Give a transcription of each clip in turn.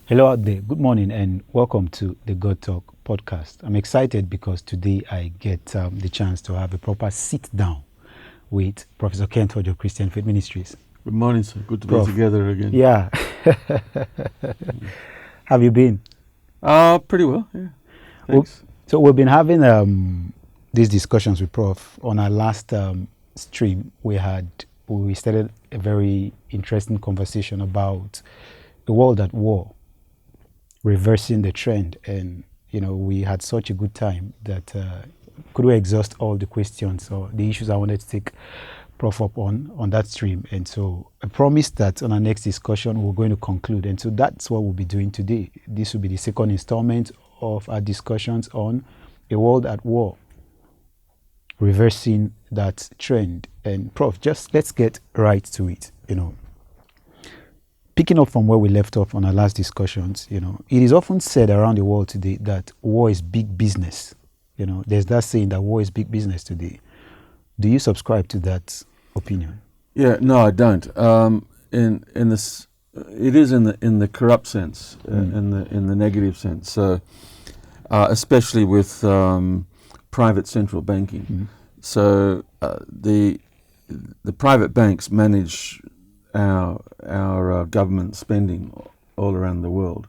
Hello out there. Good morning and welcome to the God Talk podcast. I'm excited because today I get the chance to have a proper sit down with Professor Kent Hodge of Christian Faith Ministries. Good morning, sir. Good to Prof. be together again. Yeah. Have you been? Pretty well, yeah. Thanks. So we've been having these discussions with Prof. On our last stream. We started a very interesting conversation about the world at war, reversing the trend, and we had such a good time that could we exhaust all the questions or the issues I wanted to take Prof up on that stream. And so I promised that on our next discussion we're going to conclude, and so that's what we'll be doing today. This will be the second installment of our discussions on a world at war, reversing that trend. And Prof, just let's get right to it. Picking up from where we left off on our last discussions, it is often said around the world today that war is big business. There's that saying that war is big business today. Do you subscribe to that opinion? Yeah, no, I don't. In this, it is in the corrupt sense, in the negative sense. So, especially with private central banking. So the private banks manage our government spending all around the world,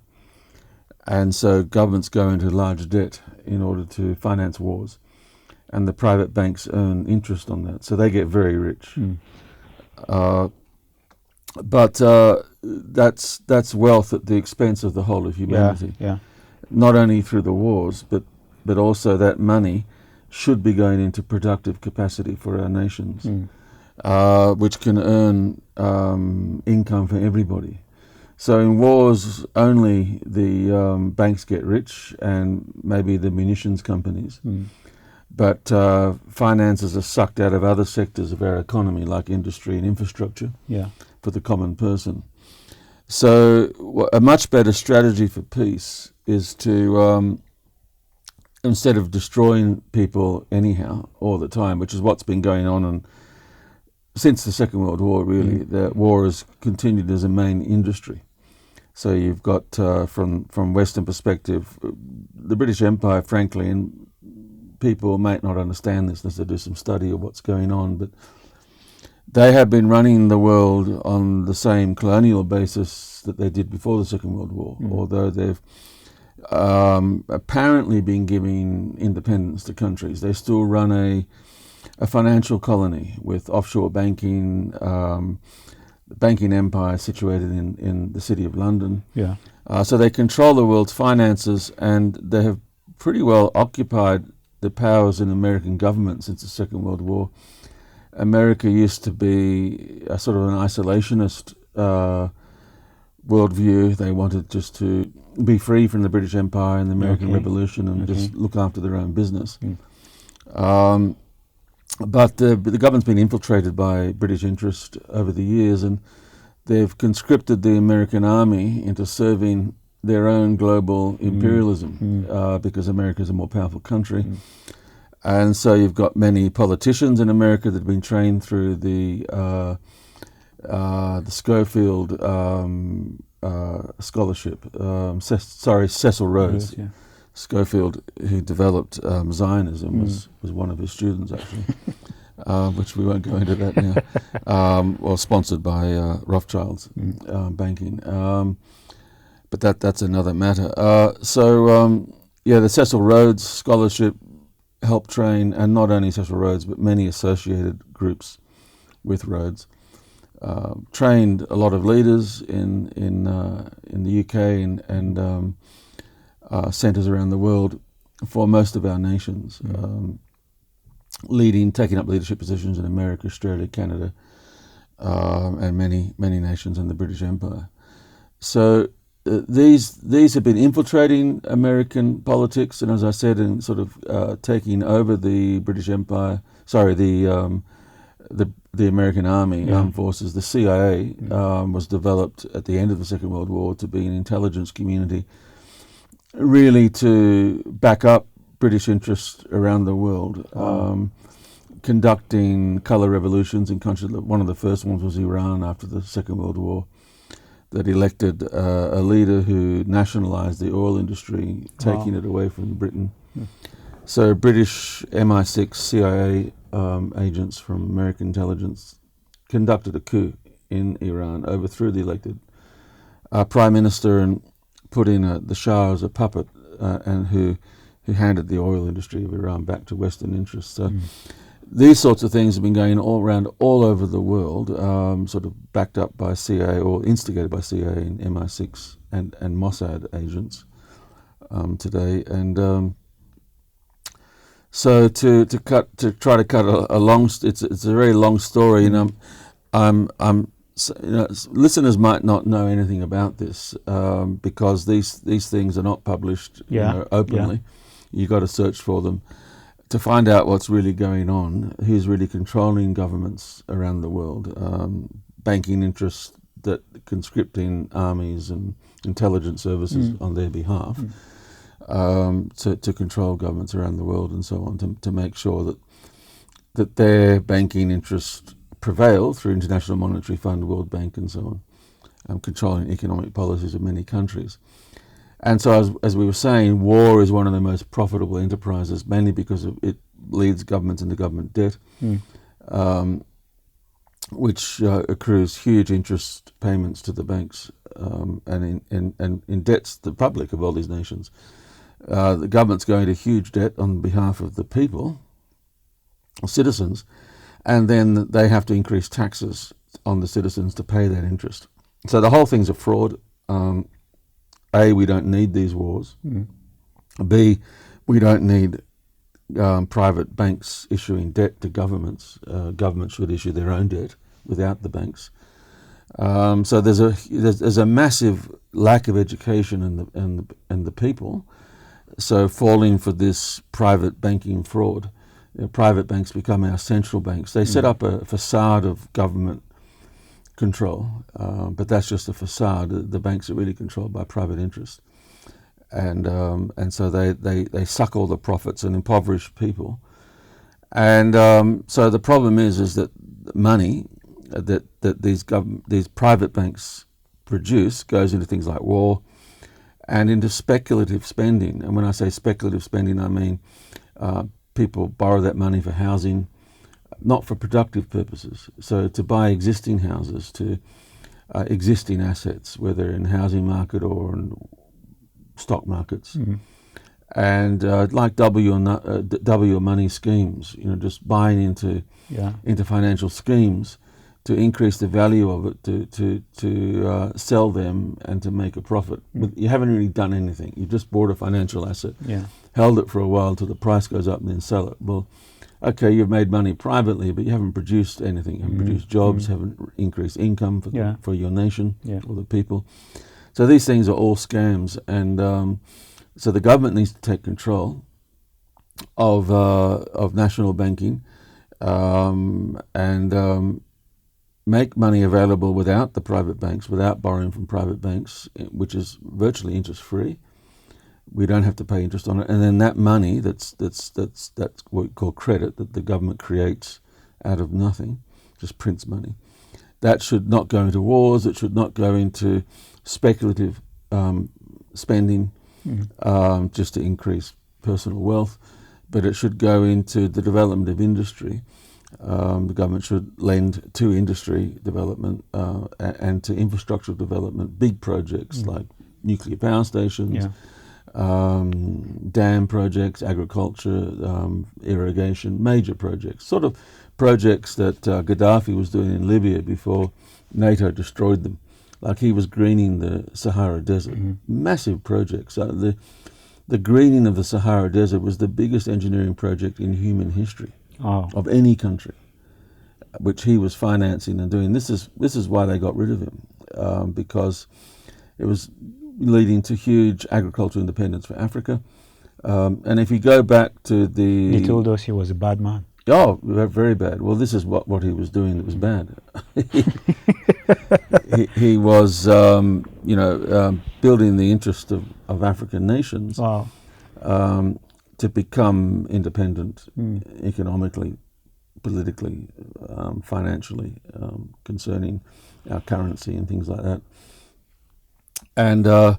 and so governments go into large debt in order to finance wars, and the private banks earn interest on that, so they get very rich. But that's wealth at the expense of the whole of humanity. Yeah. Not only through the wars, but also that money should be going into productive capacity for our nations. Which can earn income for everybody. So in wars, only the banks get rich and maybe the munitions companies. But finances are sucked out of other sectors of our economy, like industry and infrastructure, for the common person. So a much better strategy for peace is to, instead of destroying people anyhow all the time, which is what's been going on since the Second World War, really, the war has continued as a main industry. So you've got, from Western perspective, the British Empire, frankly, and people might not understand this unless they do some study of what's going on, but they have been running the world on the same colonial basis that they did before the Second World War, although they've apparently been giving independence to countries. They still run a financial colony with offshore banking, the banking empire situated in the city of London. So they control the world's finances, and they have pretty well occupied the powers in American government since the Second World War. America used to be a sort of an isolationist worldview. They wanted just to be free from the British Empire and the American Revolution and just look after their own business. But the government's been infiltrated by British interest over the years, and they've conscripted the American army into serving their own global imperialism because America is a more powerful country. And so you've got many politicians in America that have been trained through the Schofield scholarship. Cecil Rhodes. Schofield, who developed Zionism, was one of his students, actually, which we won't go into that now. Well, sponsored by Rothschild's banking, but that's another matter. The Cecil Rhodes scholarship helped train, and not only Cecil Rhodes, but many associated groups with Rhodes. Trained a lot of leaders in the UK and centres around the world for most of our nations, taking up leadership positions in America, Australia, Canada, and many nations in the British Empire. So these have been infiltrating American politics, and as I said, in sort of taking over the British Empire. The American Army, armed forces. The CIA was developed at the end of the Second World War to be an intelligence community, really to back up British interests around the world, conducting colour revolutions in countries. One of the first ones was Iran after the Second World War. that elected a leader who nationalised the oil industry, taking it away from Britain. So British MI6 CIA agents from American intelligence conducted a coup in Iran, overthrew the elected prime minister and put in the Shah as a puppet, and who handed the oil industry of Iran back to Western interests. So these sorts of things have been going all over the world, sort of backed up by CIA or instigated by CIA and MI6 and Mossad agents today. And so to try to cut a long, it's a very long story, and listeners might not know anything about this because these things are not published openly. You've got to search for them to find out what's really going on, who's really controlling governments around the world, banking interests that conscripting armies and intelligence services on their behalf to control governments around the world and so on, to make sure that their banking interests prevail through International Monetary Fund, World Bank and so on, controlling economic policies of many countries. And so, as we were saying, war is one of the most profitable enterprises, mainly because it leads governments into government debt, which accrues huge interest payments to the banks and in debts to the public of all these nations. The government's going into huge debt on behalf of the people, citizens, and then they have to increase taxes on the citizens to pay that interest. So the whole thing's a fraud. A, we don't need these wars. B, we don't need private banks issuing debt to governments. Governments should issue their own debt without the banks. So there's a massive lack of education in the people. So falling for this private banking fraud, private banks become our central banks. They set up a facade of government control, but that's just a facade. The banks are really controlled by private interests, and so they suck all the profits and impoverish people. And so the problem is that money that these private banks produce goes into things like war and into speculative spending. And when I say speculative spending, I mean people borrow that money for housing, not for productive purposes. So to buy existing houses, to existing assets, whether in housing market or in stock markets, and like double your money schemes. Just buying into financial schemes to increase the value of it, to sell them and to make a profit. You haven't really done anything. You just bought a financial asset, held it for a while till the price goes up, and then sell it. Well, okay, you've made money privately, but you haven't produced anything. You haven't produced jobs, haven't increased income for your nation or the people. So these things are all scams, and so the government needs to take control of national banking and make money available without the private banks, without borrowing from private banks, which is virtually interest-free. We don't have to pay interest on it, and then that money that's what we call credit that the government creates out of nothing, just prints money. That should not go into wars. It should not go into speculative spending just to increase personal wealth, but it should go into the development of industry. The government should lend to industry development and to infrastructural development, big projects like nuclear power stations. Dam projects, agriculture, irrigation, major projects, sort of projects that Gaddafi was doing in Libya before NATO destroyed them. Like he was greening the Sahara Desert, massive projects. The greening of the Sahara Desert was the biggest engineering project in human history of any country, which he was financing and doing. This is why they got rid of him, because it was leading to huge agricultural independence for Africa. And if you go back to the... He told us he was a bad man. Oh, very bad. Well, this is what he was doing that was bad. he was, building the interest of African nations to become independent economically, politically, financially, concerning our currency and things like that. And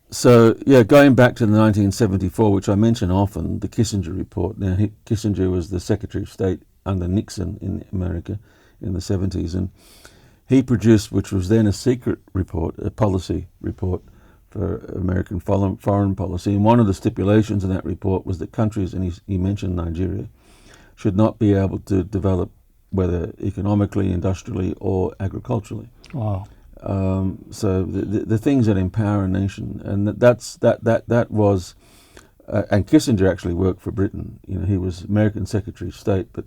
so, yeah, going back to the 1974, which I mention often, the Kissinger report. Now, Kissinger was the Secretary of State under Nixon in America in the 70s, and he produced, which was then a secret report, a policy report for American foreign policy. And one of the stipulations in that report was that countries, and he mentioned Nigeria, should not be able to develop, whether economically, industrially, or agriculturally. Wow. So the things that empower a nation, and that was, and Kissinger actually worked for Britain. You know, he was American Secretary of State, but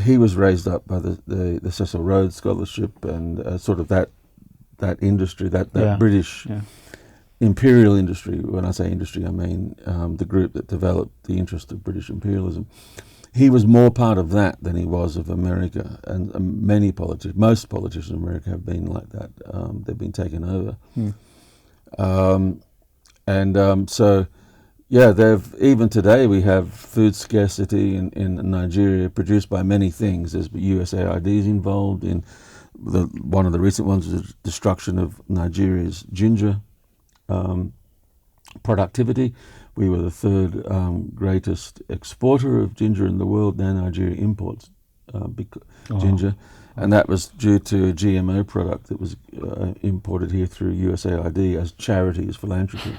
he was raised up by the Cecil Rhodes Scholarship and sort of that industry, that British imperial industry. When I say industry, I mean the group that developed the interest of British imperialism. He was more part of that than he was of America, and most politicians in America have been like that. They've been taken over, so even today we have food scarcity in Nigeria, produced by many things. There's USAIDs involved in one of the recent ones was the destruction of Nigeria's ginger productivity. We were the third greatest exporter of ginger in the world. Now Nigeria imports ginger, and that was due to a GMO product that was imported here through USAID as charity, as philanthropy.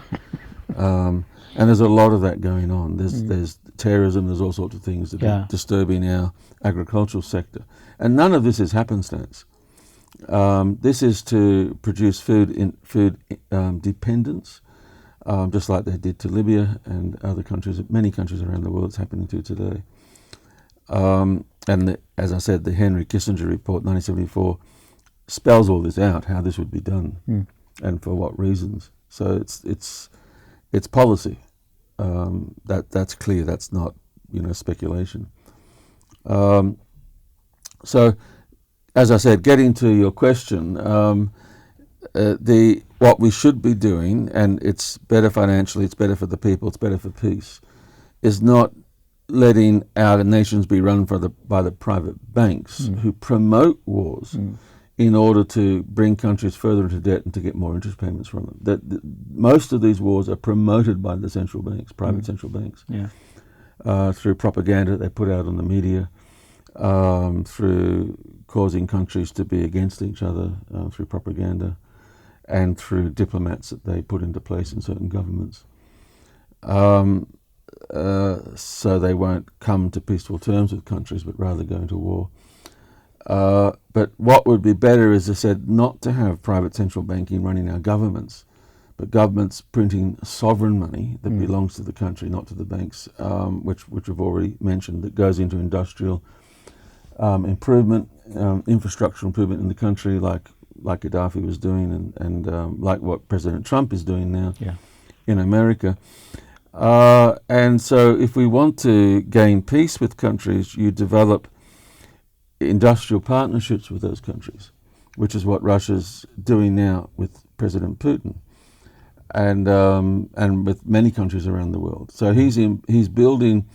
And there's a lot of that going on. There's terrorism, there's all sorts of things that are disturbing our agricultural sector. And none of this is happenstance. This is to produce food dependence, just like they did to Libya and other countries, many countries around the world. It's happening to today. As I said, the Henry Kissinger report, 1974, spells all this out, how this would be done and for what reasons. So it's policy. That's clear. That's not speculation. So, as I said, getting to your question, what we should be doing, and it's better financially, it's better for the people, it's better for peace, is not letting our nations be run by the private banks who promote wars in order to bring countries further into debt and to get more interest payments from them. Most of these wars are promoted by the central banks, private central banks, through propaganda they put out on the media, through causing countries to be against each other through propaganda, and through diplomats that they put into place in certain governments. So they won't come to peaceful terms with countries, but rather go into war. But what would be better, as I said, not to have private central banking running our governments, but governments printing sovereign money that belongs to the country, not to the banks, which we've already mentioned, that goes into industrial improvement, infrastructure improvement in the country, like Gaddafi was doing, and like what President Trump is doing now in America. And so if we want to gain peace with countries, you develop industrial partnerships with those countries, which is what Russia's doing now with President Putin, and with many countries around the world. So he's building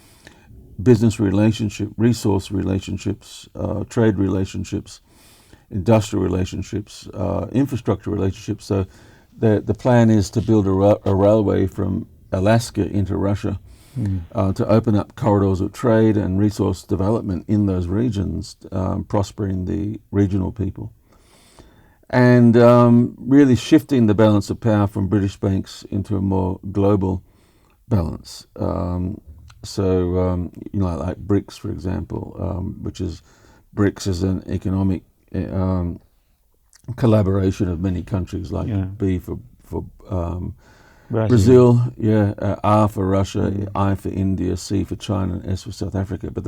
business relationship, resource relationships, trade relationships, industrial relationships, infrastructure relationships. So the plan is to build a railway from Alaska into Russia, to open up corridors of trade and resource development in those regions, prospering the regional people, and really shifting the balance of power from British banks into a more global balance. Like BRICS, for example, BRICS is an economic collaboration of many countries, like B for Brazil, R for Russia, I for India, C for China, and S for South Africa. But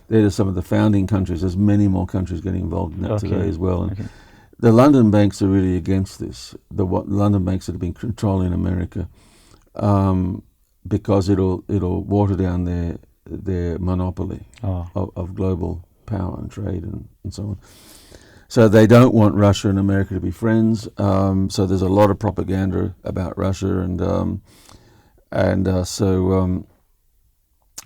they're some of the founding countries. There's many more countries getting involved in that today as well. And the London banks are really against this. The London banks that have been controlling America, because it'll water down their monopoly of global power and trade and so on. So they don't want Russia and America to be friends. So there's a lot of propaganda about Russia,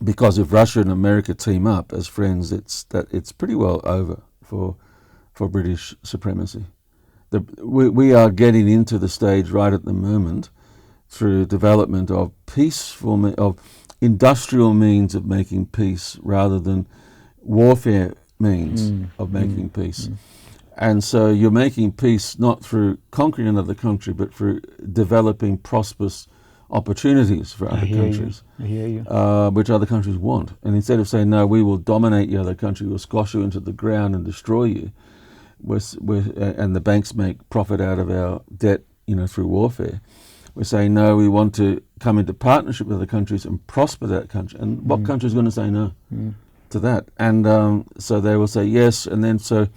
because if Russia and America team up as friends, it's pretty well over for British supremacy. we are getting into the stage right at the moment through development of of industrial means of making peace rather than warfare means of making peace. And so you're making peace not through conquering another country, but through developing prosperous opportunities for other countries, I hear you. which other countries want. And instead of saying, no, we will dominate the other country, we'll squash you into the ground and destroy you, and the banks make profit out of our debt, through warfare. We're saying, no, we want to come into partnership with other countries and prosper that country. And what country is going to say no to that? And so they will say yes, and then so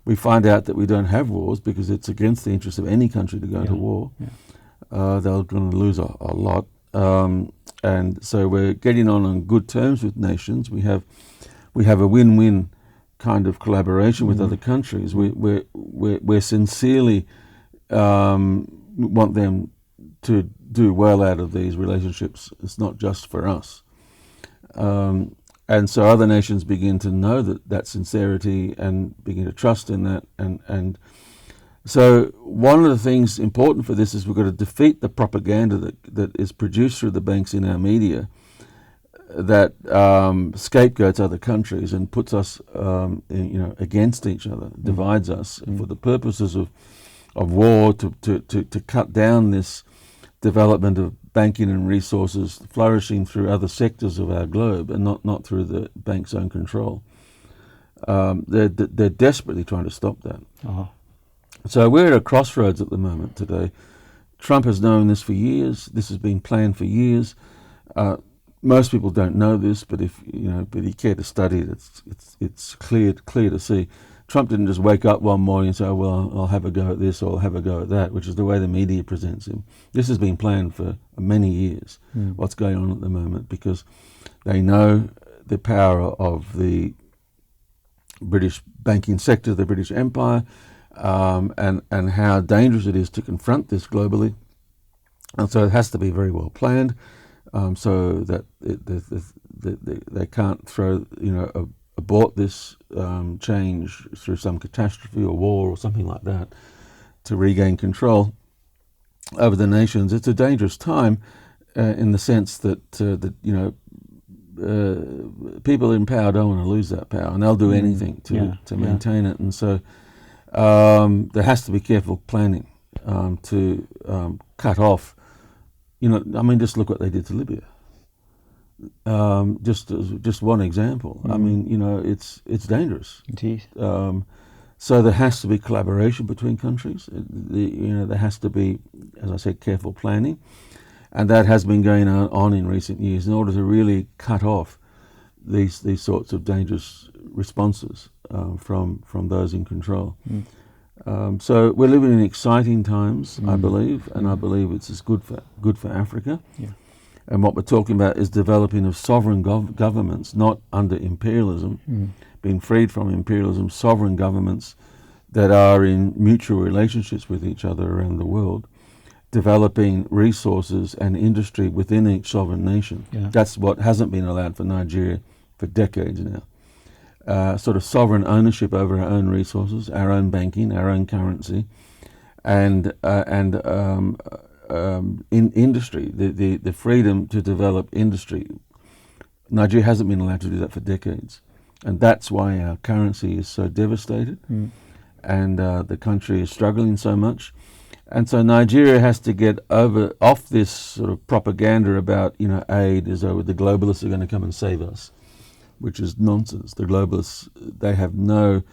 we find out that we don't have wars because it's against the interest of any country to go into war. They're going to lose a lot. And so we're getting on good terms with nations. We have a win-win kind of collaboration with other countries. We're sincerely want them to do well out of these relationships. It's not just for us. And so other nations begin to know that sincerity and begin to trust in that. And so one of the things important for this is we've got to defeat the propaganda that is produced through the banks in our media that scapegoats other countries and puts us against each other, divides us for the purposes of war, to cut down this development of banking and resources flourishing through other sectors of our globe and not through the bank's own control. They're desperately trying to stop that. So we're at a crossroads at the moment today. Trump has known this for years. This has been planned for years. Most people don't know this, but if you care to study it, it's clear to see. Trump didn't just wake up one morning and say, oh, well, I'll have a go at this or I'll have a go at that, which is the way the media presents him. This has been planned for many years, what's going on at the moment, because they know the power of the British banking sector, the British Empire, and how dangerous it is to confront this globally. And so it has to be very well planned, so that they can't throw, abort this change through some catastrophe or war or something like that to regain control over the nations. It's a dangerous time in the sense that people in power don't want to lose that power, and they'll do anything to maintain it. And so there has to be careful planning to cut off. Just look what they did to Libya. Just one example. It's dangerous. Indeed. So there has to be collaboration between countries. There has to be, as I said, careful planning, and that has been going on in recent years in order to really cut off these sorts of dangerous responses from those in control. So we're living in exciting times, I believe, and I believe it's good for Africa. Yeah. And what we're talking about is developing of sovereign governments, not under imperialism, being freed from imperialism, sovereign governments that are in mutual relationships with each other around the world, developing resources and industry within each sovereign nation. Yeah. That's what hasn't been allowed for Nigeria for decades now. Sort of sovereign ownership over our own resources, our own banking, our own currency, and in industry, the freedom to develop industry. Nigeria hasn't been allowed to do that for decades, and that's why our currency is so devastated, and the country is struggling so much. And so Nigeria has to get off this sort of propaganda about aid as though the globalists are going to come and save us, which is nonsense. The globalists, they have no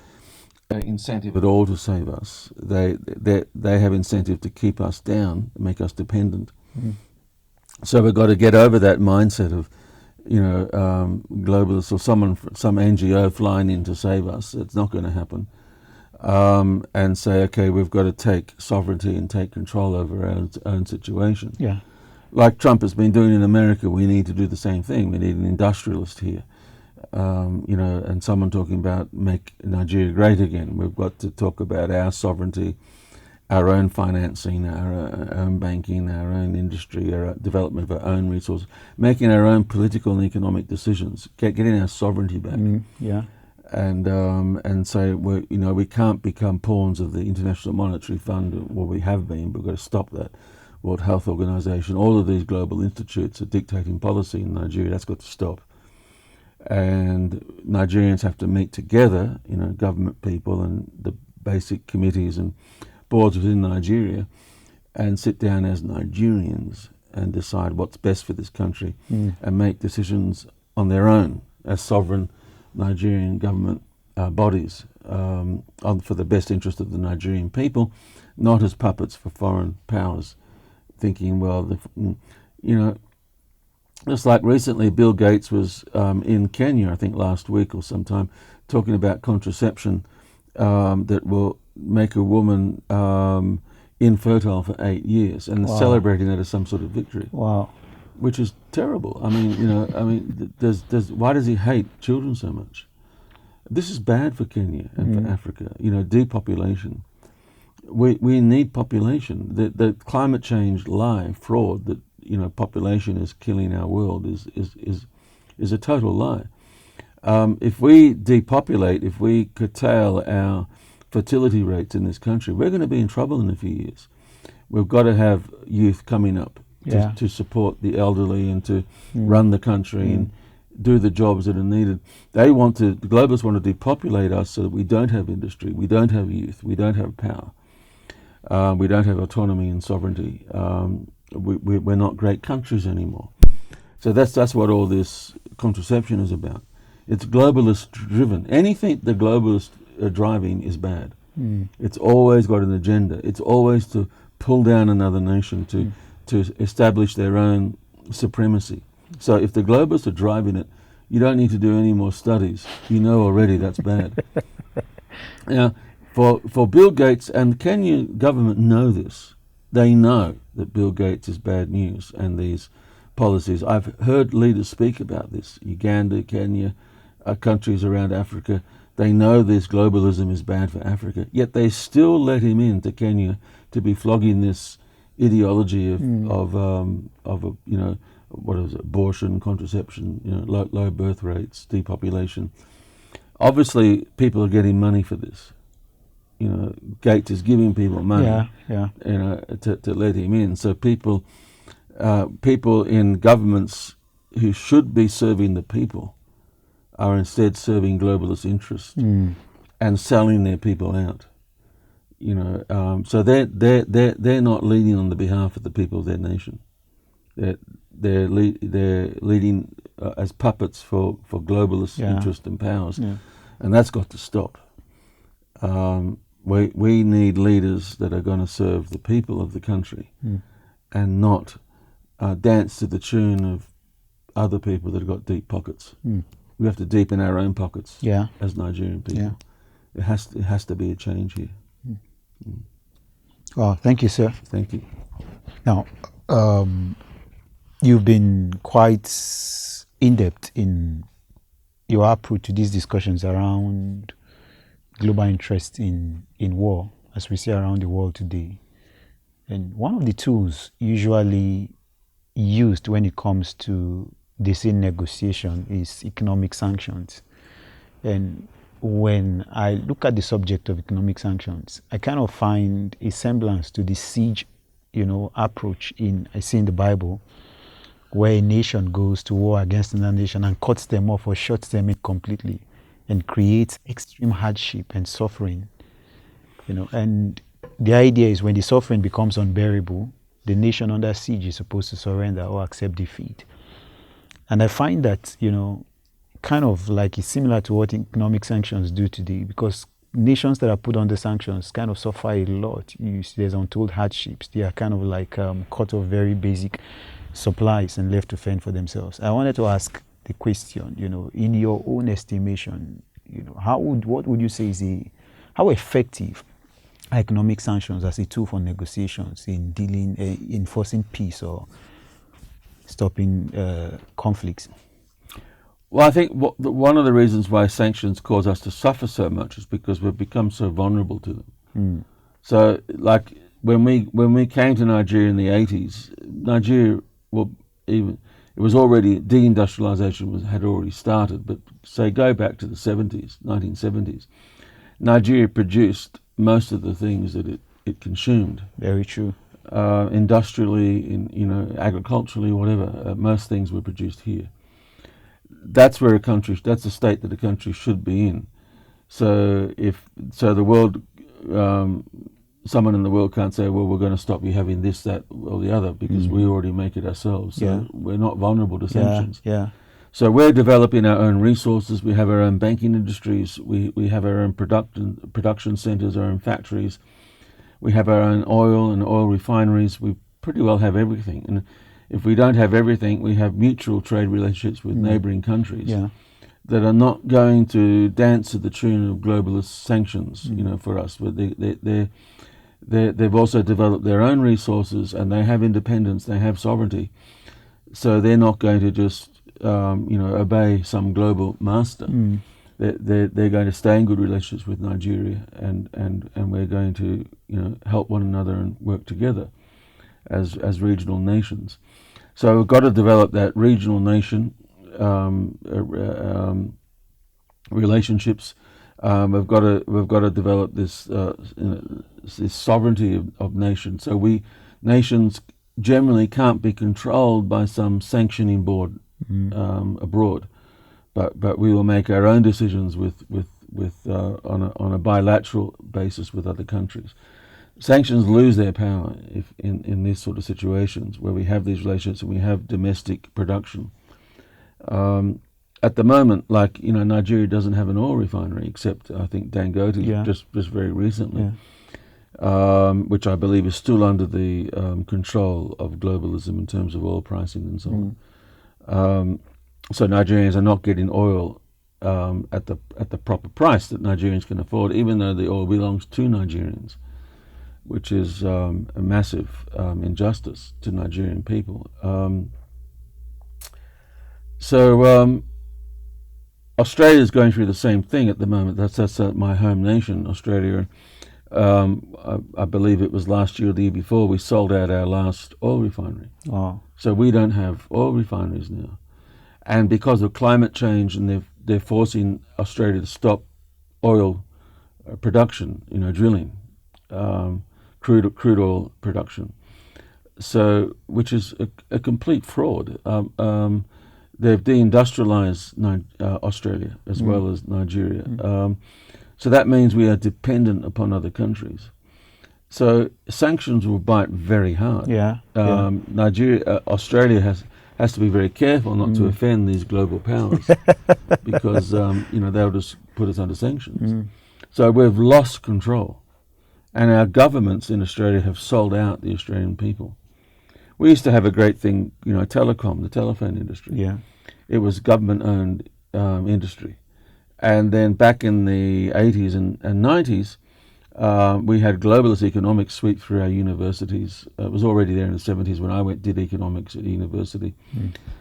incentive at all to save us. They have incentive to keep us down, make us dependent. So we've got to get over that mindset of globalists or some NGO flying in to save us. It's not going to happen. And say, okay, we've got to take sovereignty and take control over our own situation. Yeah. Like Trump has been doing in America, we need to do the same thing. We need an industrialist here. And someone talking about make Nigeria great again. We've got to talk about our sovereignty, our own financing, our own banking, our own industry, our development of our own resources, making our own political and economic decisions, getting our sovereignty back. and say we can't become pawns of the International Monetary Fund. Well, we have been, but we've got to stop that. World Health Organization, all of these global institutes are dictating policy in Nigeria. That's got to stop. And Nigerians have to meet together, government people and the basic committees and boards within Nigeria, and sit down as Nigerians and decide what's best for this country and make decisions on their own as sovereign Nigerian government bodies for the best interest of the Nigerian people, not as puppets for foreign powers, thinking, just like recently Bill Gates was in Kenya, I think last week or sometime, talking about contraception that will make a woman infertile for 8 years, and celebrating that as some sort of victory. Wow. Which is terrible. Why does he hate children so much? This is bad for Kenya and for Africa. Depopulation. We need population. The climate change lie, fraud that population is killing our world is a total lie. If we depopulate, if we curtail our fertility rates in this country, we're going to be in trouble in a few years. We've got to have youth coming up to support the elderly and to run the country and do the jobs that are needed. The globalists want to depopulate us so that we don't have industry, we don't have youth, we don't have power, we don't have autonomy and sovereignty. We're not great countries anymore. So that's what all this contraception is about. It's globalist driven. Anything the globalists are driving is bad. It's always got an agenda. It's always to pull down another nation, to establish their own supremacy. So if the globalists are driving it, you don't need to do any more studies. You know already that's bad. Now, for Bill Gates, and the Kenyan government know this. They know that Bill Gates is bad news and these policies. I've heard leaders speak about this. Uganda, Kenya, countries around Africa. They know this globalism is bad for Africa, yet they still let him into Kenya to be flogging this ideology of what is it, abortion, contraception, low birth rates, depopulation. Obviously, people are getting money for this. Gates is giving people money, to let him in. So people in governments who should be serving the people are instead serving globalist interests and selling their people out. So they're not leading on the behalf of the people of their nation. They're leading as puppets for globalist interest and powers, and that's got to stop. We need leaders that are going to serve the people of the country and not dance to the tune of other people that have got deep pockets. We have to deepen our own pockets as Nigerian people. It has to be a change here. Well, thank you, sir. Thank you. Now, you've been quite in-depth in your approach to these discussions around global interest in war, as we see around the world today. And one of the tools usually used when it comes to this negotiation is economic sanctions. And when I look at the subject of economic sanctions, I kind of find a semblance to the siege, approach I see in the Bible, where a nation goes to war against another nation and cuts them off or shuts them in completely and creates extreme hardship and suffering. And the idea is when the suffering becomes unbearable, the nation under siege is supposed to surrender or accept defeat. And I find that, kind of like it's similar to what economic sanctions do today, because nations that are put under sanctions kind of suffer a lot. There's untold hardships. They are kind of like cut off very basic supplies and left to fend for themselves. I wanted to ask the question, in your own estimation, what would you say is how effective are economic sanctions as a tool for negotiations in enforcing peace or stopping conflicts? Well, I think one of the reasons why sanctions cause us to suffer so much is because we've become so vulnerable to them. So, like when we came to Nigeria in the 80s, Nigeria, well, it was already, deindustrialization had already started, but say go back to the 70s, 1970s, Nigeria produced most of the things that it consumed. Very true. Industrially, agriculturally, whatever, most things were produced here. That's where that's the state that a country should be in. So the world, someone in the world can't say, well, we're going to stop you having this, that, or the other, because we already make it ourselves. So we're not vulnerable to sanctions. Yeah. So we're developing our own resources. We have our own banking industries. We have our own production centers, our own factories. We have our own oil and oil refineries. We pretty well have everything. And if we don't have everything, we have mutual trade relationships with neighboring countries that are not going to dance to the tune of globalist sanctions, for us. But they've also developed their own resources, and they have independence, they have sovereignty. So they're not going to just obey some global master. They're going to stay in good relationships with Nigeria, and we're going to help one another and work together as regional nations. So we've got to develop that regional nation relationships. We've got to develop this this sovereignty of nations. So nations generally can't be controlled by some sanctioning board abroad, but we will make our own decisions on a bilateral basis with other countries. Sanctions lose their power if in these sort of situations where we have these relationships and we have domestic production. At the moment, Nigeria doesn't have an oil refinery, except I think Dangote just very recently, which I believe is still under the control of globalism in terms of oil pricing and so on. So Nigerians are not getting oil at the proper price that Nigerians can afford, even though the oil belongs to Nigerians, which is a massive injustice to Nigerian people. So Australia is going through the same thing at the moment. That's my home nation, Australia. I believe it was last year or the year before we sold out our last oil refinery. Wow. So we don't have oil refineries now. And because of climate change, and they're forcing Australia to stop oil production, drilling, crude oil production. So, which is a complete fraud. They've deindustrialized Australia as well as Nigeria. So that means we are dependent upon other countries. So sanctions will bite very hard. Australia has to be very careful not to offend these global powers because they'll just put us under sanctions. So we've lost control, and our governments in Australia have sold out the Australian people. We used to have a great thing, telecom, the telephone industry. Yeah. It was government-owned industry. And then back in the 80s and 90s, we had globalist economics sweep through our universities. It was already there in the 70s when I did economics at university,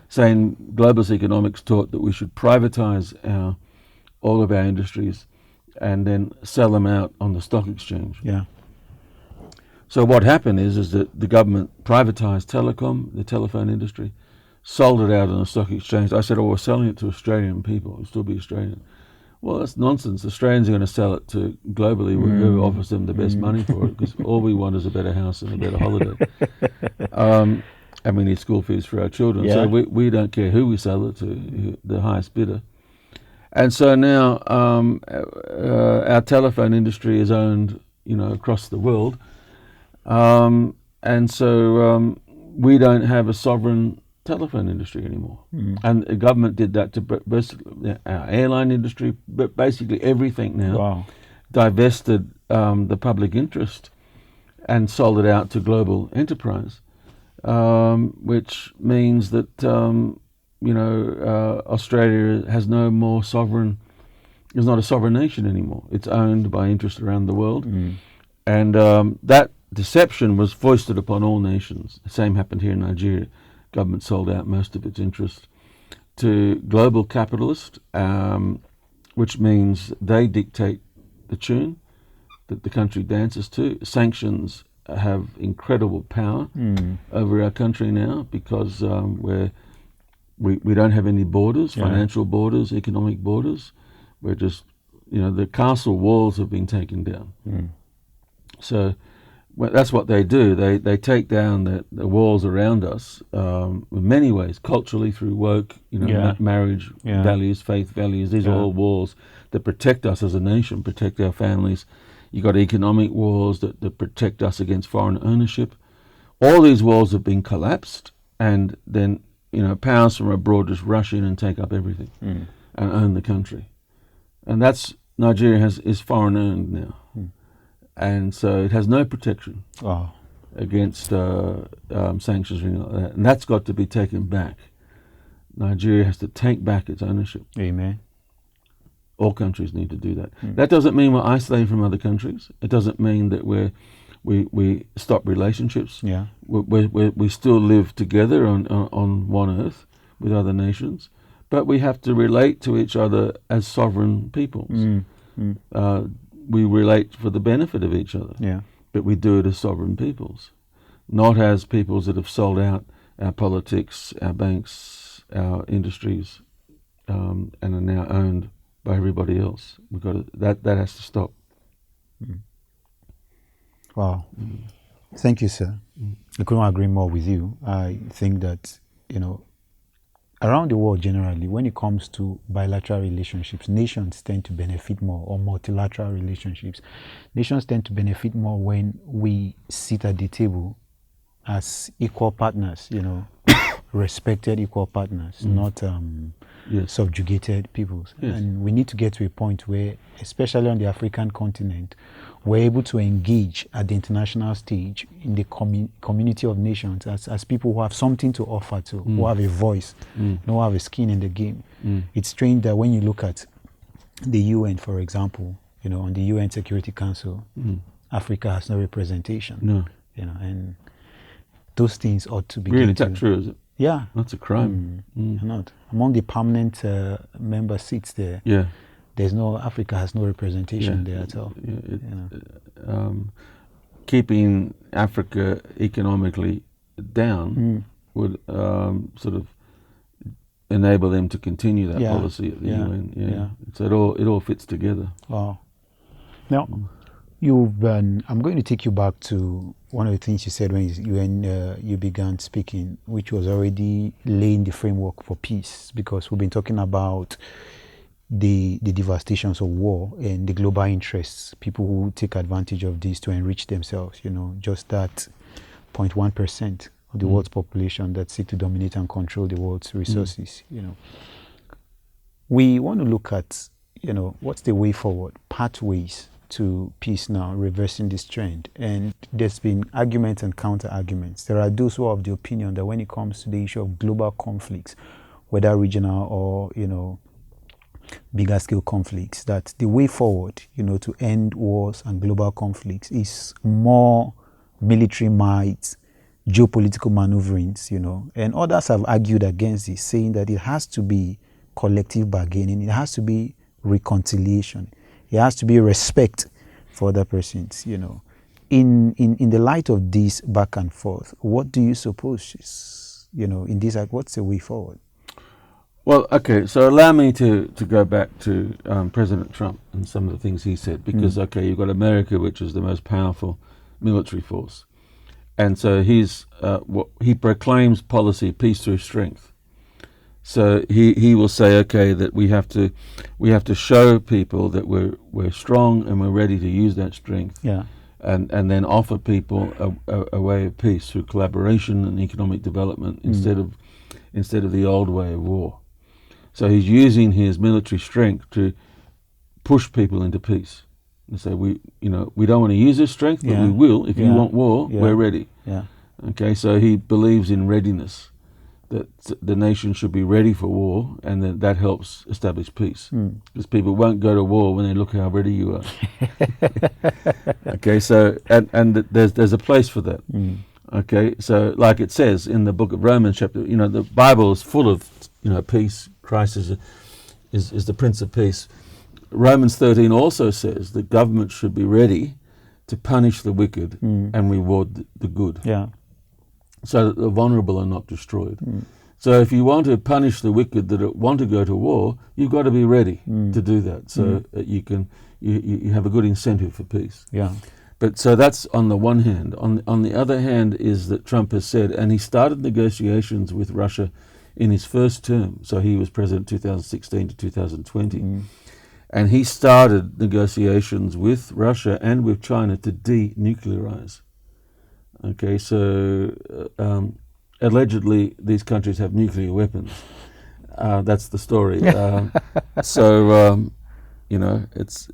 saying globalist economics taught that we should privatize all of our industries and then sell them out on the stock exchange. Yeah. So what happened is that the government privatized telecom, the telephone industry, sold it out on the stock exchange. I said, we're selling it to Australian people. It'll still be Australian. Well, that's nonsense. Australians are going to sell it to globally, whoever offers them the best money for it, because all we want is a better house and a better holiday. And we need school fees for our children. Yeah. So we don't care who we sell it to, the highest bidder. And so now our telephone industry is owned, across the world. And so we don't have a sovereign telephone industry anymore. And the government did that to basically our airline industry, but basically everything now. Wow. Divested the public interest and sold it out to global enterprise, which means that Australia has no more sovereign. It's not a sovereign nation anymore. It's owned by interests around the world, and that deception was foisted upon all nations. The same happened here in Nigeria. Government sold out most of its interest to global capitalists, which means they dictate the tune that the country dances to. Sanctions have incredible power over our country now because we're we don't have any borders, Yeah. financial borders, economic borders. We're just, the castle walls have been taken down. So that's what they do. They take down the walls around us in many ways, culturally through woke, Yeah. marriage Yeah. values, faith values. These are all walls that protect us as a nation, protect our families. You've got economic walls that protect us against foreign ownership. All these walls have been collapsed, and then powers from abroad just rush in and take up everything and own the country. And that's Nigeria is foreign owned now. And so it has no protection against sanctions or anything like that. And that's got to be taken back. Nigeria has to take back its ownership. Amen. All countries need to do that. That doesn't mean we're isolated from other countries. It doesn't mean that we stop relationships. Yeah. We still live together on one earth with other nations, but we have to relate to each other as sovereign peoples. We relate for the benefit of each other, but we do it as sovereign peoples, not as peoples that have sold out our politics, our banks, our industries, and are now owned by everybody else. That has to stop. Wow. Thank you, sir. I couldn't agree more with you. I think that, around the world generally, when it comes to bilateral relationships, nations tend to benefit more, or multilateral relationships. Nations tend to benefit more when we sit at the table as equal partners, respected equal partners, not subjugated peoples. Yes. And we need to get to a point where, especially on the African continent, we're able to engage at the international stage in the community of nations as people who have something to offer to, who have a voice, who have a skin in the game. It's strange that when you look at the UN, for example, on the UN Security Council, Africa has no representation. No. And those things ought to be Really, is that true, is it? Yeah. That's a crime. Not among the permanent member seats there. Yeah. Africa has no representation there at all. Keeping Africa economically down would sort of enable them to continue that policy at the UN. So it all fits together. Wow. Now, I'm going to take you back to one of the things you said when you began speaking, which was already laying the framework for peace, because we've been talking about the devastations of war and the global interests, people who take advantage of this to enrich themselves, just that 0.1% of the world's population that seek to dominate and control the world's resources. We want to look at, what's the way forward, pathways to peace now, reversing this trend. And there's been arguments and counter-arguments. There are those who are of the opinion that when it comes to the issue of global conflicts, whether regional or, bigger scale conflicts, that the way forward, to end wars and global conflicts is more military might, geopolitical maneuverings, and others have argued against this, saying that it has to be collective bargaining, it has to be reconciliation, it has to be respect for other persons, In the light of this back and forth, what do you suppose is, in this, what's the way forward? Well, okay, so allow me to go back to President Trump and some of the things he said, because, you've got America, which is the most powerful military force. And so he proclaims policy, peace through strength. So he will say, okay, that we have to show people that we're strong and we're ready to use that strength. Yeah. And then offer people a way of peace through collaboration and economic development instead of the old way of war. So he's using his military strength to push people into peace. And say, we don't want to use this strength, but we will. If you want war, we're ready. Yeah. Okay, so he believes in readiness, that the nation should be ready for war, and that helps establish peace. Because people won't go to war when they look how ready you are. Okay, so and there's a place for that. Okay, so like it says in the book of Romans chapter, the Bible is full of peace. Christ is the Prince of Peace. Romans 13 also says that government should be ready to punish the wicked and reward the good. Yeah. So that the vulnerable are not destroyed. So if you want to punish the wicked that want to go to war, you've got to be ready to do that. So you have a good incentive for peace. Yeah. But so that's on the one hand. On the other hand is that Trump has said, and he started negotiations with Russia in his first term. So he was president 2016 to 2020. And he started negotiations with Russia and with China to denuclearize. Okay, so allegedly these countries have nuclear weapons. That's the story. You know,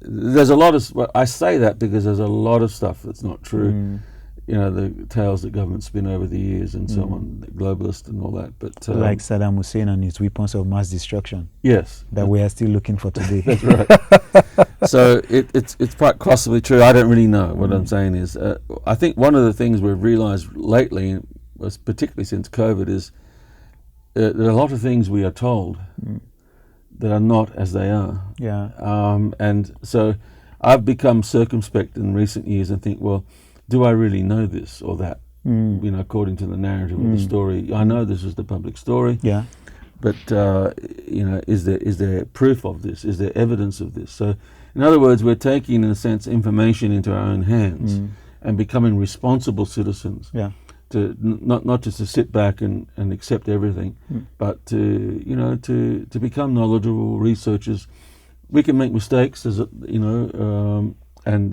there's a lot of. Well, I say that because there's a lot of stuff that's not true. You know, the tales that governments spin over the years and so on, the globalist and all that. But like Saddam Hussein and his weapons of mass destruction. Yes, that we are still looking for today. That's right. So it's quite possibly true. I don't really know. What I'm saying is, I think one of the things we've realised lately, particularly since COVID, is there are a lot of things we are told that are not as they are. Yeah. And so I've become circumspect in recent years and think, well, do I really know this or that? You know, according to the narrative of the story. I know this is the public story. Yeah. But you know, is there proof of this? Is there evidence of this? So, in other words, we're taking, in a sense, information into our own hands and becoming responsible citizens. Yeah. To not just to sit back and accept everything, but to to become knowledgeable researchers. We can make mistakes, as you know, and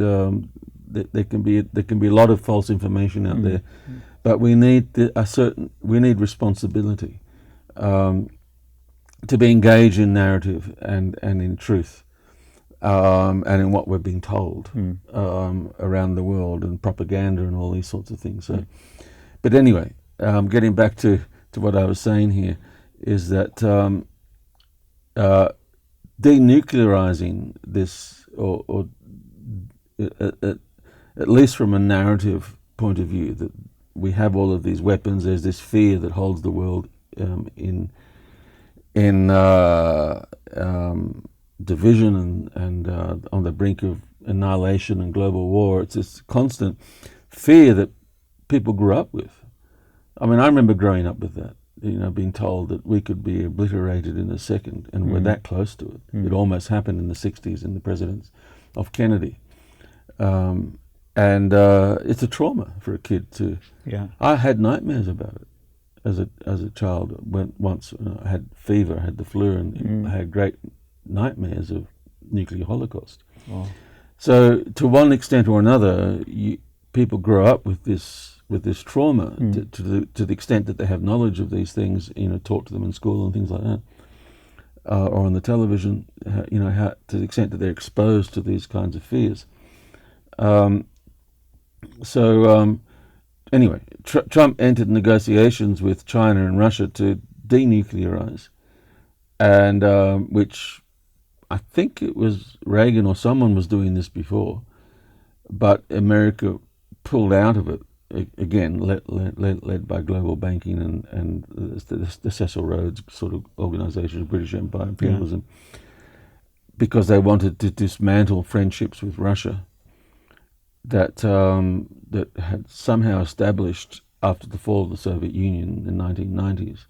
there can be a lot of false information out there, but we need responsibility to be engaged in narrative and in truth, and in what we're being told around the world, and propaganda and all these sorts of things. So. But anyway, getting back to what I was saying here, is that denuclearizing this, or at least from a narrative point of view, that we have all of these weapons, there's this fear that holds the world in division and on the brink of annihilation and global war. It's this constant fear that people grew up with. I mean, I remember growing up with that, you know, being told that we could be obliterated in a second, and we're that close to it. It almost happened in the 60s in the presidents of Kennedy. And it's a trauma for a kid to... Yeah. I had nightmares about it as a child. Once I had fever, I had the flu, and I had great nightmares of nuclear holocaust. Wow. So to one extent or another, people grow up with this trauma to the extent that they have knowledge of these things, you know, taught to them in school and things like that, or on the television, you know, to the extent that they're exposed to these kinds of fears. Anyway, Trump entered negotiations with China and Russia to denuclearize, and which I think it was Reagan or someone was doing this before, but America pulled out of it, again, led by global banking and the Cecil Rhodes sort of organisation, British Empire imperialism, because they wanted to dismantle friendships with Russia that had somehow established after the fall of the Soviet Union in the 1990s.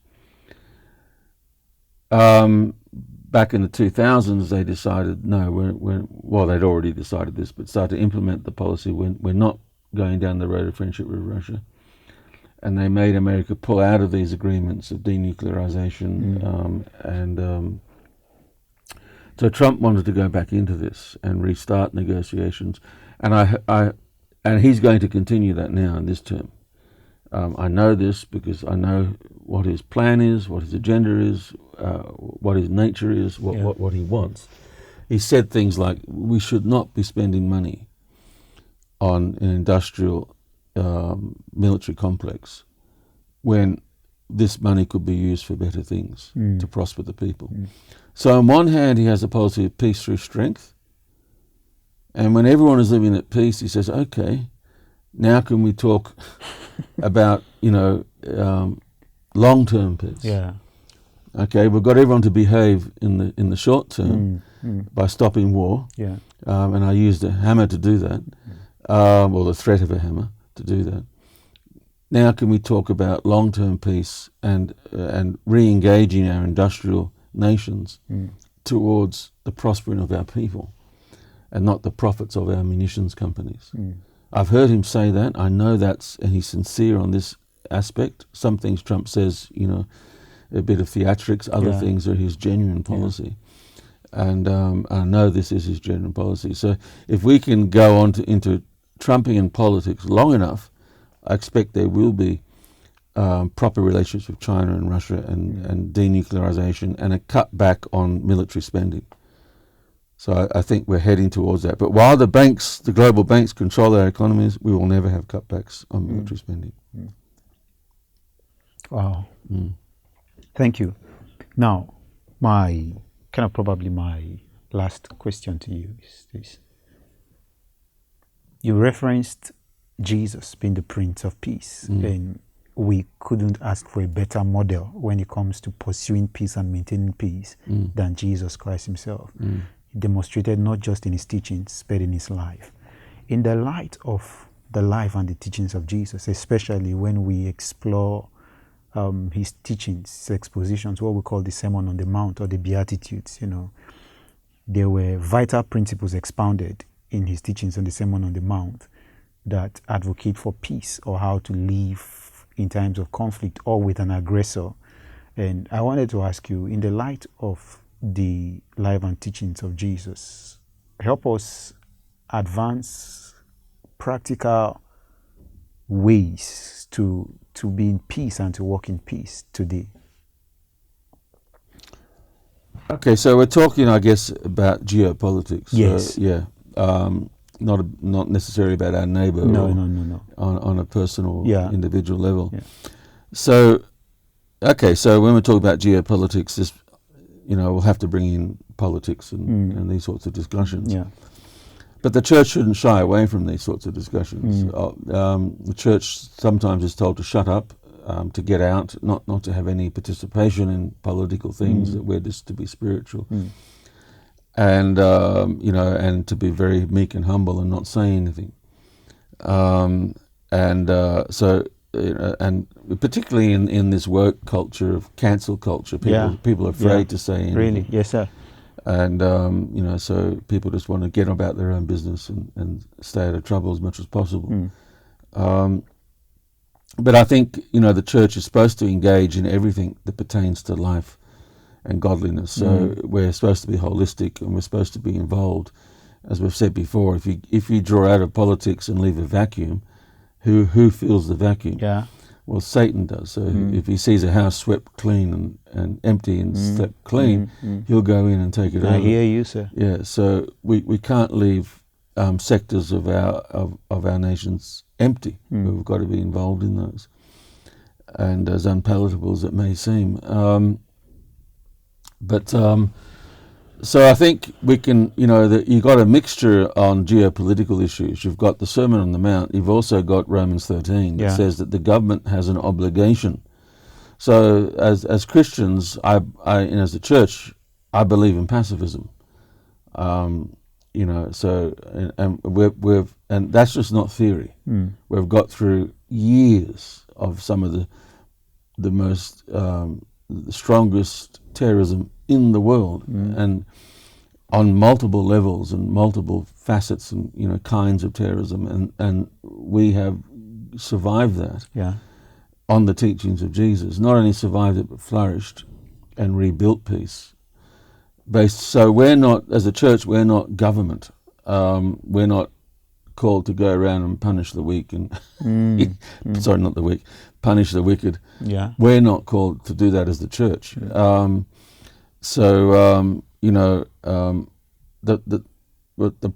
Back in the 2000s, they decided, no, well, they'd already decided this, but started to implement the policy. We're not going down the road of friendship with Russia. And they made America pull out of these agreements of denuclearization. So Trump wanted to go back into this and restart negotiations. And he's going to continue that now in this term. I know this because I know what his plan is, what his agenda is, what his nature is, what he wants. He said things like, we should not be spending money on an industrial military complex when this money could be used for better things to prosper the people. So on one hand, he has a policy of peace through strength. And when everyone is living at peace, he says, okay, now can we talk about, long-term peace? Yeah. Okay, we've got everyone to behave in the short term by stopping war. Yeah. And I used a hammer to do that, or the threat of a hammer to do that. now can we talk about long-term peace and re-engaging our industrial nations towards the prospering of our people and not the profits of our munitions companies. I've heard him say that. I know and he's sincere on this aspect. Some things Trump says, a bit of theatrics. Other things are his genuine policy. And I know this is his genuine policy. So if we can go on into Trumpian politics long enough, I expect there will be proper relationships with China and Russia and denuclearization and a cut back on military spending. So I think we're heading towards that. But while the global banks control our economies, we will never have cutbacks on military spending. Wow. Thank you. Now, probably my last question to you is this. You referenced Jesus being the Prince of Peace, and we couldn't ask for a better model when it comes to pursuing peace and maintaining peace than Jesus Christ himself. He demonstrated not just in his teachings, but in his life. In the light of the life and the teachings of Jesus, especially when we explore his teachings, his expositions, what we call the Sermon on the Mount or the Beatitudes, there were vital principles expounded in his teachings on the Sermon on the Mount that advocate for peace or how to live in times of conflict or with an aggressor. And I wanted to ask you, in the light of the life and teachings of Jesus, help us advance practical ways to be in peace and to walk in peace today. Okay, so we're talking, I guess, about geopolitics. Yes. Not necessarily about our neighbour. No. On a personal, individual level. Yeah. So when we talk about geopolitics, we'll have to bring in politics and these sorts of discussions. Yeah. But the church shouldn't shy away from these sorts of discussions. The church sometimes is told to shut up, to get out, not to have any participation in political things, that we're just to be spiritual. And, and to be very meek and humble and not say anything. And particularly in this woke culture of cancel culture, people are afraid to say anything. Really? Yes, sir. And, so people just want to get about their own business and stay out of trouble as much as possible. But I think, the church is supposed to engage in everything that pertains to life and godliness. So we're supposed to be holistic and we're supposed to be involved. As we've said before, if you draw out of politics and leave a vacuum, who fills the vacuum? Yeah. Well, Satan does. So if he sees a house swept clean and empty and swept clean, he'll go in and take it over. I hear you, sir. Yeah. So we can't leave sectors of our nations empty. We've got to be involved in those. And as unpalatable as it may seem, so I think we can, that you've got a mixture on geopolitical issues. You've got the Sermon on the Mount. You've also got Romans 13 that says that the government has an obligation. So as Christians, and as a church, I believe in pacifism. So and that's just not theory. We've got through years of some of the most the strongest terrorism in the world, and on multiple levels and multiple facets and kinds of terrorism, and we have survived that on the teachings of Jesus. Not only survived it, but flourished and rebuilt peace. So we're not, as a church, we're not government. We're not called to go around and punish the weak and sorry, not the weak, punish the wicked. Yeah. We're not called to do that as the church. The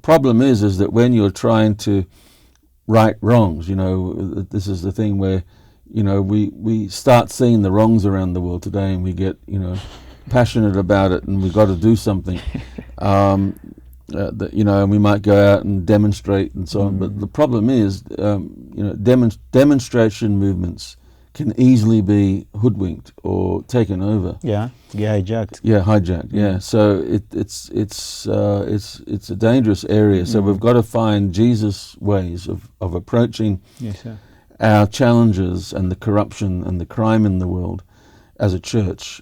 problem is that when you're trying to right wrongs, this is the thing where, we start seeing the wrongs around the world today, and we get, passionate about it, and we've got to do something. And we might go out and demonstrate and so on. But the problem is, demonstration movements can easily be hoodwinked or taken over. Yeah, hijacked. Yeah, hijacked. Yeah, so it's a dangerous area. So we've got to find Jesus' ways of approaching. Yes, sir. our challenges and the corruption and the crime in the world as a church.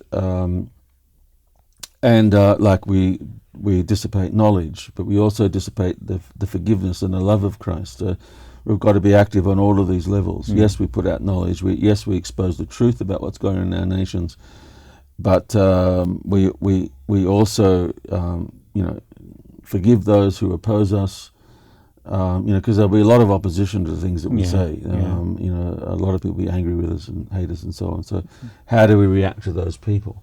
Like we dissipate knowledge, but we also dissipate the forgiveness and the love of Christ. We've got to be active on all of these levels. Yes, we put out knowledge. Yes, we expose the truth about what's going on in our nations, but we also forgive those who oppose us. Because there'll be a lot of opposition to the things that we say. A lot of people be angry with us and hate us and so on. So, how do we react to those people?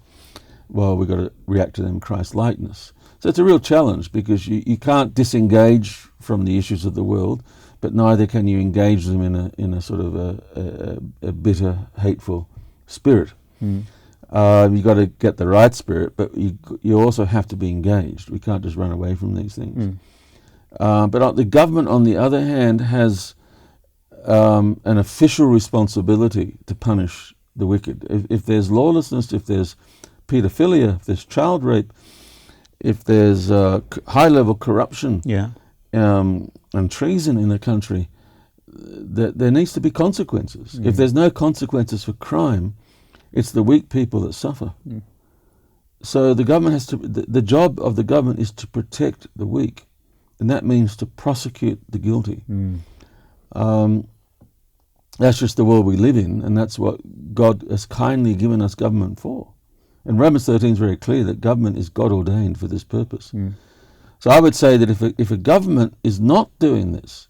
Well, we've got to react to them Christ-likeness. So it's a real challenge, because you can't disengage from the issues of the world, but neither can you engage them in a sort of a bitter, hateful spirit. You've got to get the right spirit, but you also have to be engaged. We can't just run away from these things. But the government, on the other hand, has an official responsibility to punish the wicked. If there's lawlessness, if there's paedophilia, if there's child rape, if there's high-level corruption and treason in a country, there needs to be consequences. If there's no consequences for crime, it's the weak people that suffer. So the government has to. The job of the government is to protect the weak, and that means to prosecute the guilty. That's just the world we live in, and that's what God has kindly given us government for. And Romans 13 is very clear that government is God ordained for this purpose. So I would say that if a government is not doing this,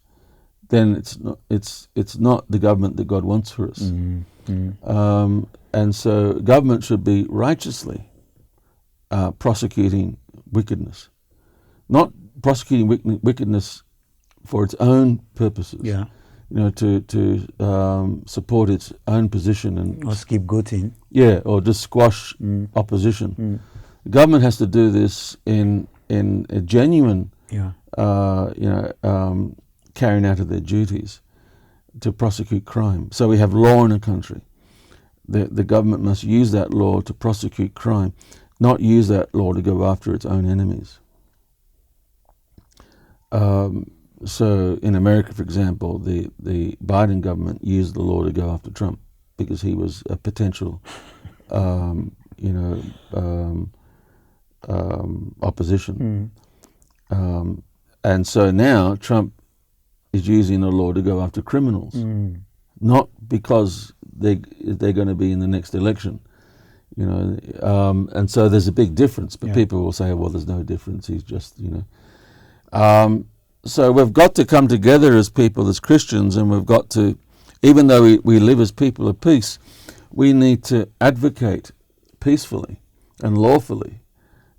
then it's not the government that God wants for us. And so government should be righteously prosecuting wickedness, not prosecuting wickedness for its own purposes. To support its own position and or scapegoating. Or just squash opposition. The government has to do this in a genuine, carrying out of their duties to prosecute crime. So we have law in a country. The government must use that law to prosecute crime, not use that law to go after its own enemies. So in America, for example, the Biden government used the law to go after Trump because he was a potential, opposition. And so now Trump is using the law to go after criminals, not because they're going to be in the next election. And so there's a big difference, but people will say, well, there's no difference. He's just, So we've got to come together as people, as Christians, and we've got to, even though we live as people of peace, we need to advocate peacefully and lawfully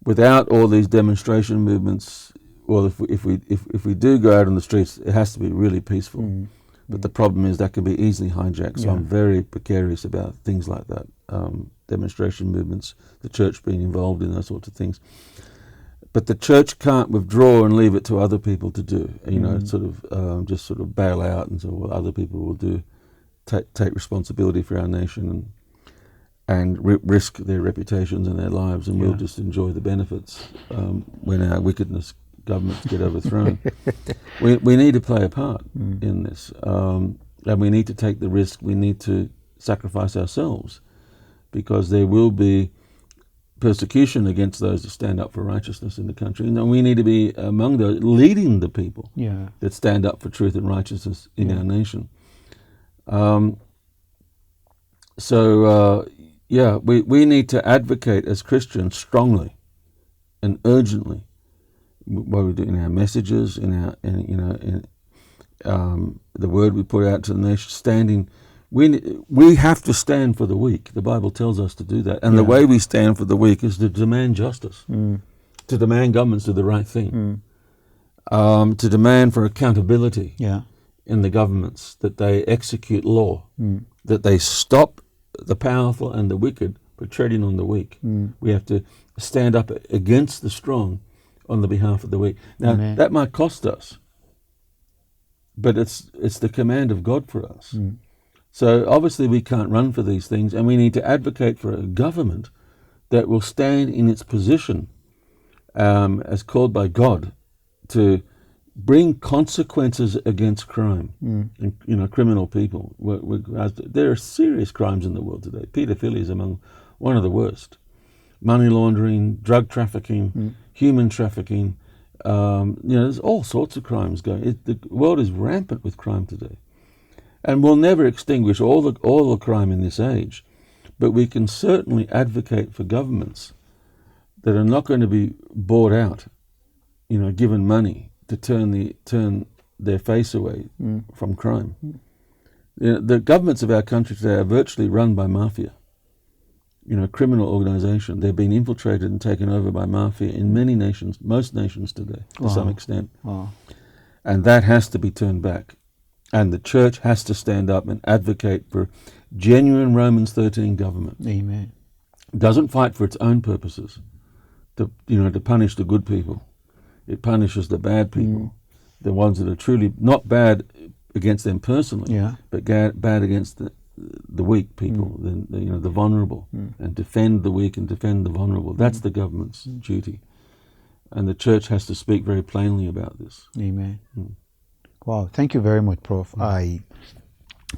without all these demonstration movements. Well, if we do go out on the streets, it has to be really peaceful. But the problem is that can be easily hijacked. So I'm very precarious about things like that, demonstration movements, the church being involved in those sorts of things. But the church can't withdraw and leave it to other people to do. Just sort of bail out and say, well, other people will do, take responsibility for our nation and risk their reputations and their lives, and we'll just enjoy the benefits when our wickedness governments get overthrown. We need to play a part in this, and we need to take the risk. We need to sacrifice ourselves, because there will be persecution against those that stand up for righteousness in the country. And we need to be among those leading the people that stand up for truth and righteousness in our nation. We need to advocate as Christians strongly and urgently what we do in our messages, in the word we put out to the nation, standing. We have to stand for the weak. The Bible tells us to do that. And the way we stand for the weak is to demand justice, to demand governments do the right thing, to demand for accountability in the governments, that they execute law, that they stop the powerful and the wicked for treading on the weak. We have to stand up against the strong on the behalf of the weak. Now, that might cost us, but it's the command of God for us. So obviously we can't run for these things, and we need to advocate for a government that will stand in its position as called by God to bring consequences against crime, and, criminal people. There are serious crimes in the world today. Paedophilia is among one of the worst. Money laundering, drug trafficking, human trafficking. There's all sorts of crimes going. The world is rampant with crime today, and we'll never extinguish all the crime in this age. But we can certainly advocate for governments that are not going to be bought out, given money to turn their face away from crime. The governments of our country today are virtually run by mafia. Criminal organisation. They've been infiltrated and taken over by mafia in many nations, most nations today, to some extent. Wow. And that has to be turned back. And the church has to stand up and advocate for genuine Romans 13 government. Amen. It doesn't fight for its own purposes, to punish the good people. It punishes the bad people, the ones that are truly not bad against them personally, but bad against the weak people, the vulnerable, and defend the weak and defend the vulnerable. That's the government's duty. And the church has to speak very plainly about this. Amen. Wow, thank you very much, Prof. I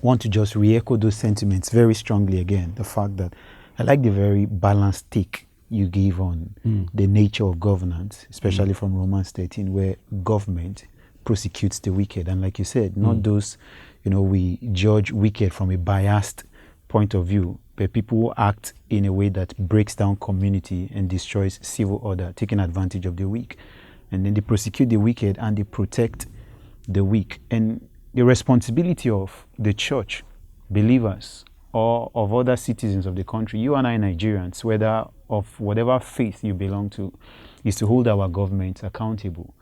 want to just re-echo those sentiments very strongly again. The fact that I like the very balanced take you give on the nature of governance, especially from Romans 13, where government prosecutes the wicked. And like you said, not those, we judge wicked from a biased point of view, but people who act in a way that breaks down community and destroys civil order, taking advantage of the weak. And then they prosecute the wicked and they protect the weak. And the responsibility of the church, believers, or of other citizens of the country, you and I Nigerians, whether of whatever faith you belong to, is to hold our government accountable,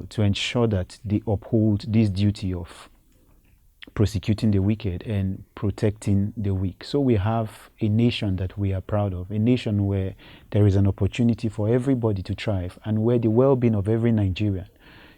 to ensure that they uphold this duty of prosecuting the wicked and protecting the weak. So we have a nation that we are proud of, a nation where there is an opportunity for everybody to thrive, and where the well-being of every Nigerian,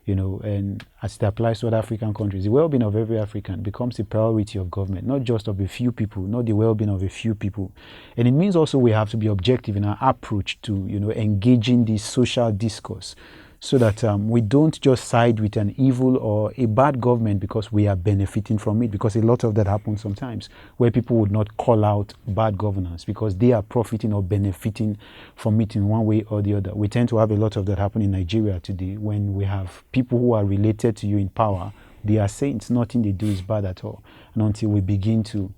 and as it applies to other African countries, the well-being of every African becomes a priority of government, not just of a few people, not the well-being of a few people. And it means also we have to be objective in our approach to, engaging this social discourse, so that we don't just side with an evil or a bad government because we are benefiting from it, because a lot of that happens sometimes, where people would not call out bad governance because they are profiting or benefiting from it in one way or the other. We tend to have a lot of that happen in Nigeria today, when we have people who are related to you in power. They are saints, nothing they do is bad at all. And until we begin to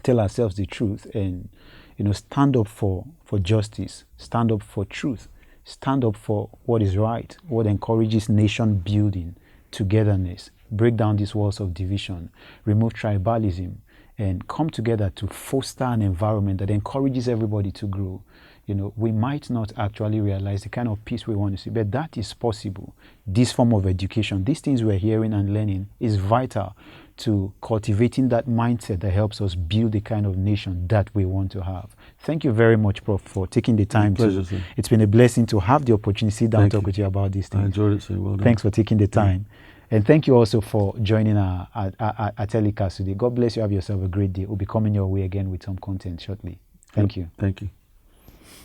tell ourselves the truth and stand up for justice, stand up for truth, stand up for what is right, what encourages nation building, togetherness, break down these walls of division, remove tribalism, and come together to foster an environment that encourages everybody to grow. We might not actually realize the kind of peace we want to see, but that is possible. This form of education, these things we're hearing and learning, is vital to cultivating that mindset that helps us build the kind of nation that we want to have. Thank you very much, Prof, for taking the time. It's been a blessing to have the opportunity to sit down and talk with you about these things. I enjoyed it, sir. Well done. Thanks for taking the time. And thank you also for joining our telecast today. God bless you. Have yourself a great day. We'll be coming your way again with some content shortly. Thank you. Thank you.